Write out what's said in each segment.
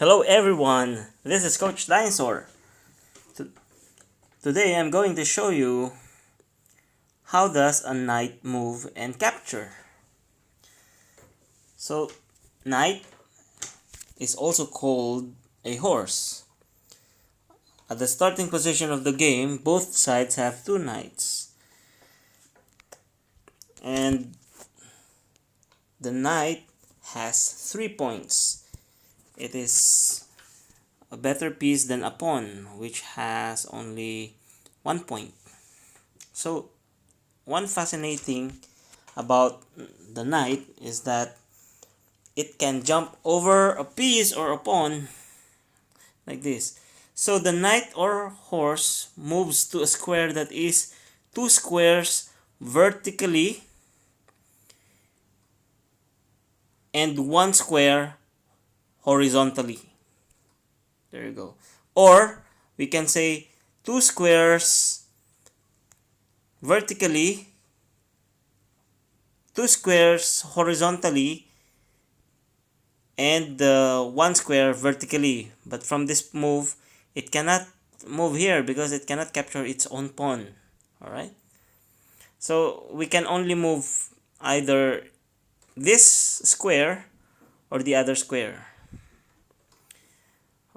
Hello everyone, this is Coach Dinosaur. Today I'm going to show you how does a knight move and capture. So knight is also called a horse. At the starting position of the game, both sides have two knights. And the knight has 3 points. It is a better piece than a pawn, which has only 1 point. So one fascinating about the knight is that it can jump over a piece or a pawn like this. So the knight or horse moves to a square that is 2 squares vertically and 1 square horizontally. There you go. Or we can say 2 squares vertically, 2 squares horizontally, and 1 square vertically. But from this move, it cannot move here because it cannot capture its own pawn. Alright? So we can only move either this square or the other square.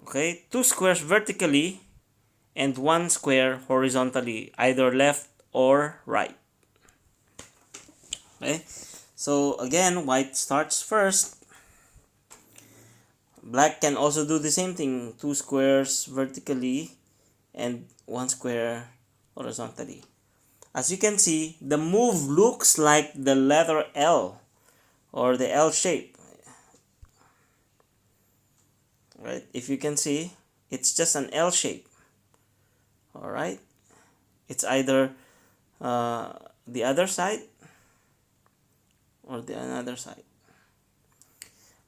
Okay? 2 squares vertically and 1 square horizontally, either left or right. Okay? So again, white starts first. Black can also do the same thing, 2 squares vertically and 1 square horizontally. As you can see, the move looks like the letter L or the L shape. Right? If you can see, it's just an L shape. Alright? It's either the other side or the another side.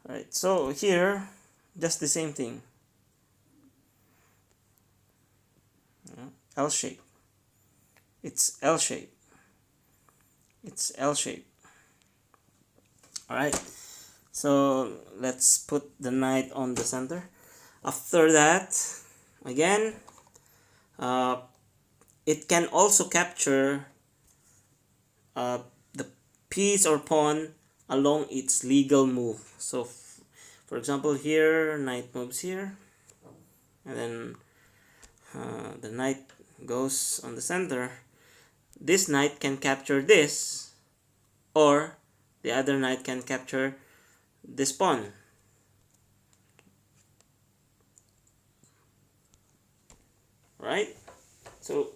Alright, so here, just the same thing. L shape. It's L shape. It's L shape. Alright, so let's put the knight on the center. After that, again, it can also capture the piece or pawn along its legal move. So, for example, here, knight moves here, and then the knight goes on the center. This knight can capture this, or the other knight can capture this pawn. Right? So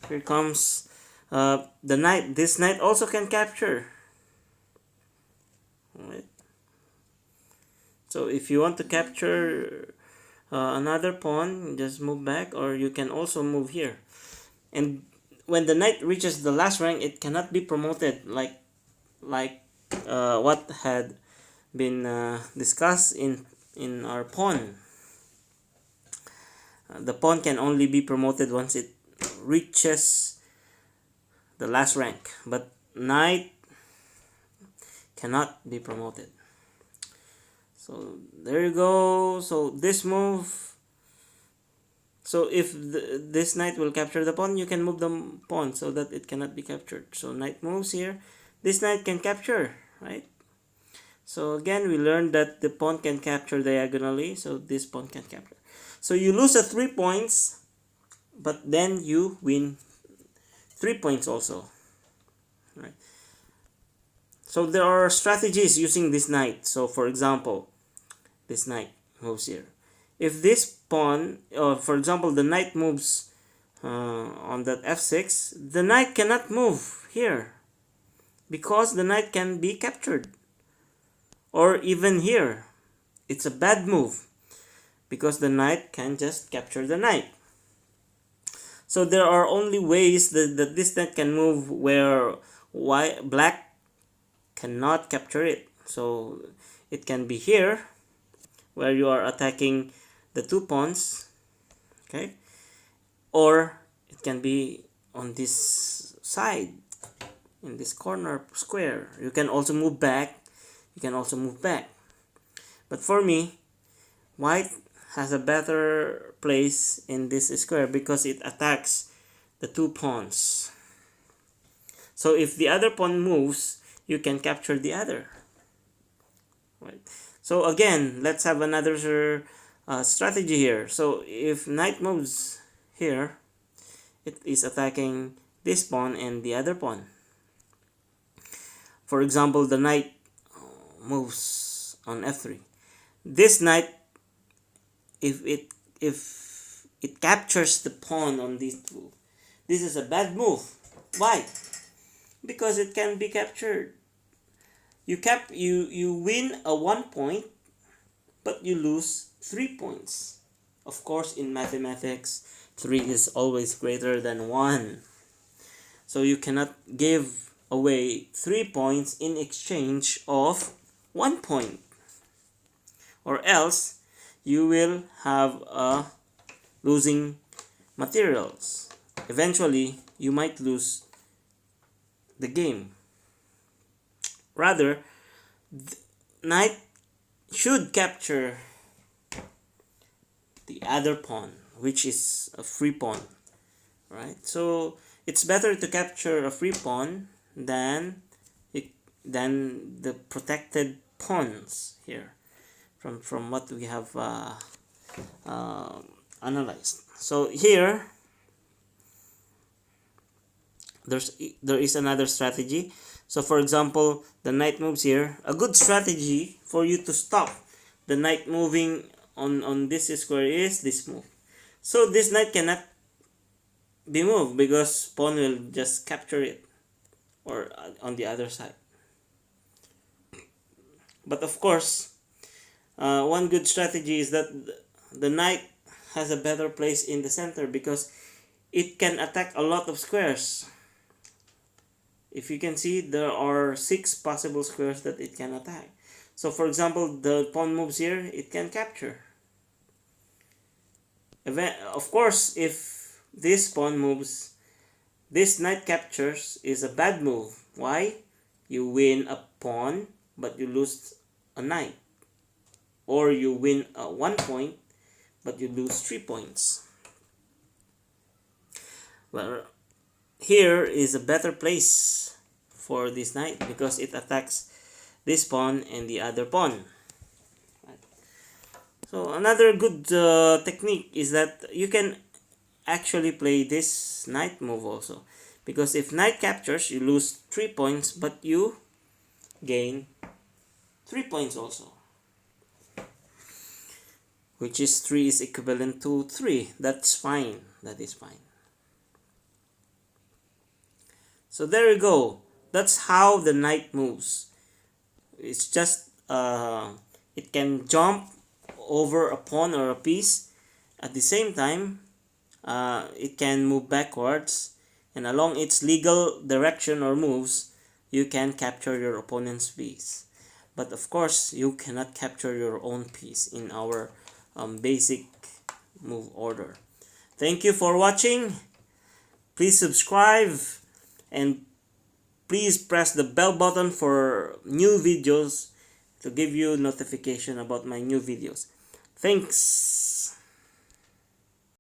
here comes the knight. This knight also can capture. Right? So if you want to capture another pawn, just move back, or you can also move here. And when the knight reaches the last rank, it cannot be promoted like what had been discussed in our pawn. The pawn can only be promoted once it reaches the last rank, but knight cannot be promoted. So there you go. So this move, so if this knight will capture the pawn, you can move the pawn so that it cannot be captured. So knight moves here, this knight can capture, right? So again, we learned that the pawn can capture diagonally, so this pawn can capture. So you lose at 3 points, but then you win 3 points also. Right? So there are strategies using this knight. So for example, this knight moves here. If this pawn, or for example, the knight moves on that f6, the knight cannot move here because the knight can be captured. Or even here, it's a bad move because the knight can just capture the knight. So there are only ways that this knight can move where black cannot capture it. So it can be here where you are attacking the 2 pawns, okay? Or it can be on this side, in this corner square. You can also move back. You can also move back. But for me, white has a better place in this square because it attacks the 2 pawns. So if the other pawn moves, you can capture the other. Right. So again, let's have another strategy here. So if knight moves here, it is attacking this pawn and the other pawn. For example, the knight moves on f3. This knight, if it captures the pawn on these two, this is a bad move. Why? Because it can be captured. You win a 1 point, but you lose 3 points. Of course, in mathematics, 3 is always greater than 1. So you cannot give away 3 points in exchange of 1 point. Or else, you will have a losing materials. Eventually, you might lose the game. Rather, knight should capture the other pawn, which is a free pawn, right? So it's better to capture a free pawn than the protected pawns here, from what we have analyzed. So here there is another strategy. So for example, the knight moves here. A good strategy for you to stop the knight moving on this square is this move. So this knight cannot be moved because pawn will just capture it, or on the other side. But of course, one good strategy is that the knight has a better place in the center because it can attack a lot of squares. If you can see, there are 6 possible squares that it can attack. So for example, the pawn moves here, it can capture. Of course, if this pawn moves, this knight captures is a bad move. Why? You win a pawn, but you lose a knight. Or you win 1 point, but you lose 3 points. Well, here is a better place for this knight because it attacks this pawn and the other pawn. So another good technique is that you can actually play this knight move also, because if knight captures, you lose 3 points, but you gain 3 points also, which is 3 is equivalent to 3. That's fine. That is fine. So there you go. That's how the knight moves. It's just it can jump over a pawn or a piece. At the same time, it can move backwards, and along its legal direction or moves, you can capture your opponent's piece. But of course, you cannot capture your own piece in our basic move order. Thank you for watching. Please subscribe and please press the bell button for new videos to give you notification about my new videos. Thanks.